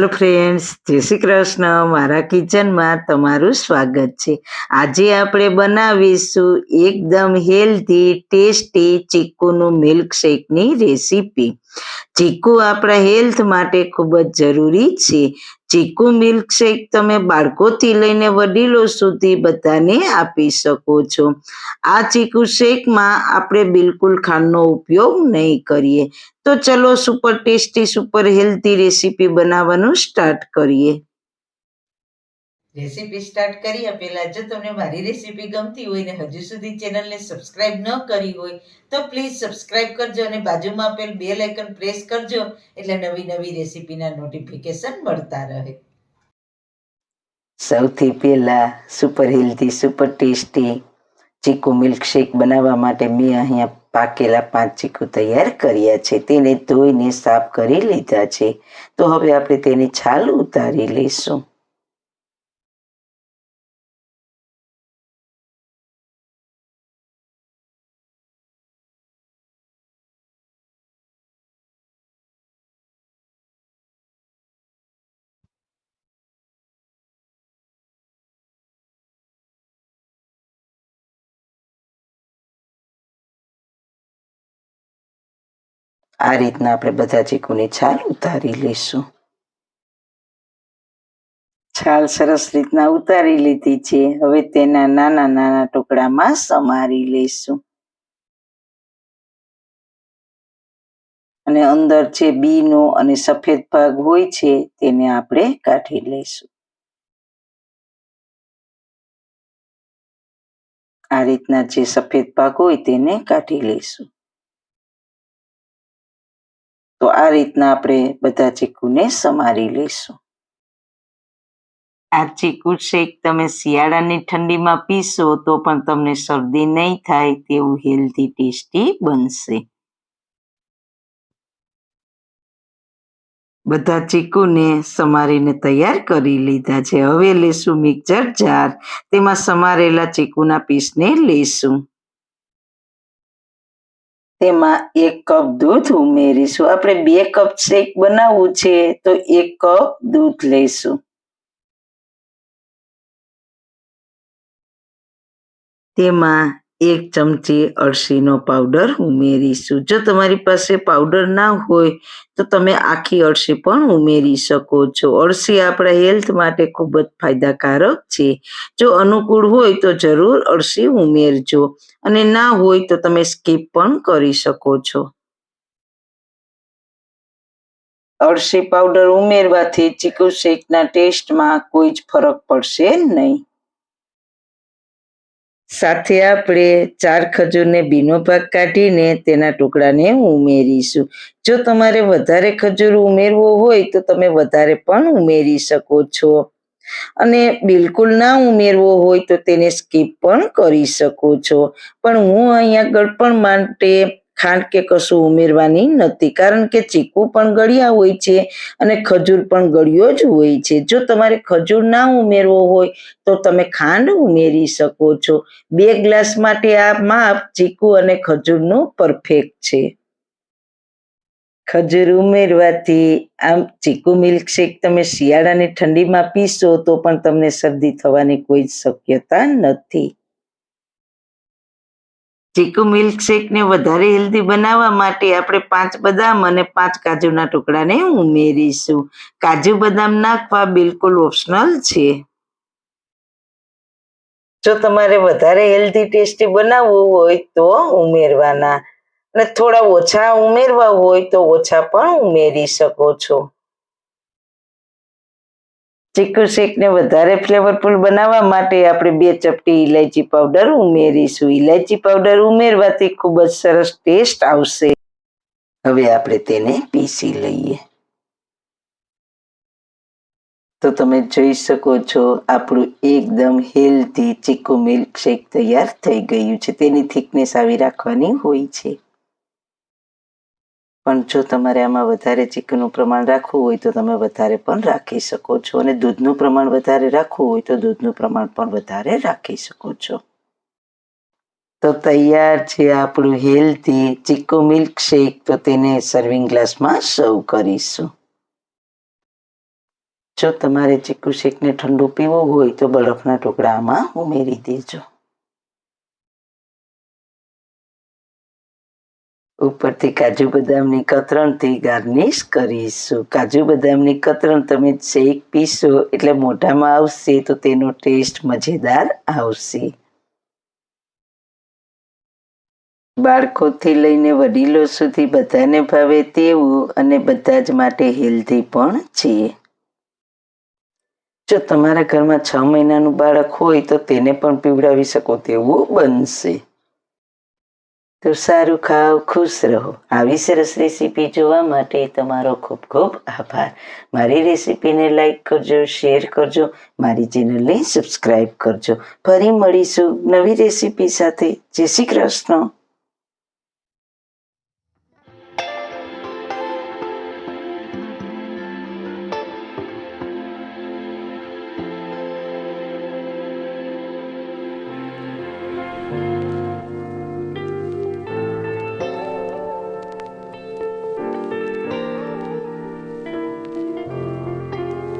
Hello friends, जय श्री कृष्ण। मारा kitchen में तमारू स्वागत है। आज आपणे बनावीशुं एकदम हेल्धी टेस्टी चीकूनु मिल्कशेक नी रेसिपी। चीकू आपણા હેલ્થ માટે ખૂબ જ જરૂરી છે। ચીકુ મિલ્કશેક તમે બાળકોથી લઈને વડીલો સુધી બધાને આપી શકો છો। આ ચીકુ શેકમાં આપણે બિલકુલ ખાંડનો ઉપયોગ નહીં કરીએ। તો ચલો super tasty super healthy recipe બનાવવાનું સ્ટાર્ટ કરીએ। રેસીપી સ્ટાર્ટ કર્યા પહેલા જો તમને મારી રેસીપી ગમતી હોય ને હજુ સુધી ચેનલને સબસ્ક્રાઇબ ન કરી હોય તો પ્લીઝ સબસ્ક્રાઇબ કરજો અને બાજુમાં આપેલ બેલ આઇકન પ્રેસ કરજો એટલે નવી નવી રેસીપીના નોટિફિકેશન મળતા રહે। સૌથી પહેલા સુપર હેલ્ધી સુપર ટેસ્ટી ચીકુ મિલ્કશેક બનાવવા માટે મેં અહીંયા પાકેલા 5 ચીકુ તૈયાર કર્યા છે। તેને ધોઈને સાફ કરી લીધા છે। તો હવે આપણે તેની છાલ ઉતારી લઈશું। આ રીતના આપણે બધા ચીકુની છાલ ઉતારી લઈશું। છાલ સરસ રીતના ઉતારી લીધી છે। હવે તેના નાના નાના ટુકડામાં સમારી લઈશું અને અંદર જે બીનો અને સફેદ ભાગ હોય છે તેને આપણે કાઢી લઈશું। આ રીતના જે સફેદ ભાગ હોય તેને કાઢી લઈશું। તો આ રીતના આપણે બધા ચીકુને સમારી લઈશું। આ ચીકુ શેક તમે શિયાળાની ઠંડીમાં પીશો તો પણ તમને શરદી નહીં થાય તેવું હેલ્ધી ટેસ્ટી બનશે। બધા ચીકુને સમારીને તૈયાર કરી લીધા છે। હવે લેશું મિક્સર જાર, તેમાં સમારેલા ચીકુના પીસને લેશું। તેમાં 1 કપ દૂધ ઉમેરીશું। આપણે 2 કપ શેક બનાવવું છે તો 1 કપ દૂધ લઈશું। તેમાં 1 ચમચી અળસીનો પાવડર ઉમેરીશું। જો તમારી પાસે પાવડર ના હોય તો તમે આખી અળસી પણ ઉમેરી શકો છો। અળસી આપણા હેલ્થ માટે ખૂબ જ ફાયદાકારક છે। જો અનુકૂળ હોય તો જરૂર અળસી ઉમેરજો અને ના હોય તો તમે સ્કીપ પણ કરી શકો છો। અળસી પાવડર ઉમેરવાથી ચીકુ શેકના ટેસ્ટમાં કોઈ જ ફરક પડશે નહીં। સાથે આપણે 4 ખજૂરને બીનો ભાગ કાઢીને તેના ટુકડાને ઉમેરીશું। જો તમારે વધારે ખજૂર ઉમેરવો હોય તો તમે વધારે પણ ઉમેરી શકો છો અને બિલકુલ ના ઉમેરવો હોય તો તેને સ્કીપ પણ કરી શકો છો। પણ હું અહીંયા ગળપણ માટે ખાંડ કે કશું ઉમેરવાની નથી, કારણ કે ચીકુ પણ ગળ્યા હોય છે અને ખજૂર પણ ગળ્યો જ હોય છે। જો તમારે ખજૂર ના ઉમેરવો હોય તો તમે ખાંડ ઉમેરી શકો છો। 2 ગ્લાસ માટે આ માપ ચીકુ અને ખજૂરનું પરફેક્ટ છે। ખજૂર ઉમેરવાથી આમ ચીકુ મિલ્કશેક તમે શિયાળાની ઠંડીમાં પીશો તો પણ તમને શરદી થવાની કોઈ શક્યતા નથી। ચીકુ મિલ્કશેકને વધારે હેલ્ધી બનાવવા માટે આપણે 5 બદામ અને 5 કાજુના ટુકડાને ઉમેરીશું। કાજુ બદામ નાખવા બિલકુલ ઓપ્શનલ છે। જો તમારે વધારે હેલ્ધી ટેસ્ટી બનાવવું હોય તો ઉમેરવાના અને થોડા ઓછા ઉમેરવા હોય તો ઓછા પણ ઉમેરી શકો છો। ચીકુ શેકને વધારે ફ્લેવરફુલ બનાવવા માટે આપણે 2 ચપટી ઇલાયચી પાવડર ઉમેરીશું। ઇલાયચી પાવડર ઉમેરવાથી ખૂબ જ સરસ ટેસ્ટ આવશે। હવે આપણે તેને પીસી લઈએ। તો તમે જોઈ શકો છો આપણું એકદમ હેલ્ધી ચીકુ મિલ્કશેક તૈયાર થઈ ગયું છે। તેની થિકનેસ આવી રાખવાની હોય છે। પણ જો તમારે આમાં વધારે ચીકુનું પ્રમાણ રાખવું હોય તો તમે વધારે પણ રાખી શકો છો અને દૂધનું પ્રમાણ વધારે રાખવું હોય તો દૂધનું પ્રમાણ પણ વધારે રાખી શકો છો। તો તૈયાર છે આપણું હેલ્ધી ચીકુ મિલ્કશેક। તો તેને સર્વિંગ ગ્લાસમાં સર્વ કરીશું। જો તમારે ચીકુ શેકને ઠંડુ પીવું હોય તો બરફના ટુકડા આમાં ઉમેરી દેજો. ઉપરથી કાજુ બદામની કતરણથી ગાર્નિશ કરીશું. કાજુ બદામની કતરણ તમે શેક પીશો એટલે મોઢામાં આવશે તો તેનો ટેસ્ટ મજેદાર આવશે. બાળકોથી લઈને વડીલો સુધી બધાને ભાવે તેવું અને બધા જ માટે હેલ્ધી પણ છે. જો તમારા ઘરમાં 6 મહિનાનું બાળક હોય તો તેને પણ પીવડાવી શકો તેવું બનશે. તો સારું ખાઓ, ખુશ રહો. આવી સરસ રેસીપી જોવા માટે તમારો ખૂબ ખૂબ આભાર. મારી રેસીપીને લાઈક કરજો, શેર કરજો, મારી ચેનલને સબસ્ક્રાઈબ કરજો. ફરી મળીશું નવી રેસીપી સાથે. જય શ્રી કૃષ્ણ.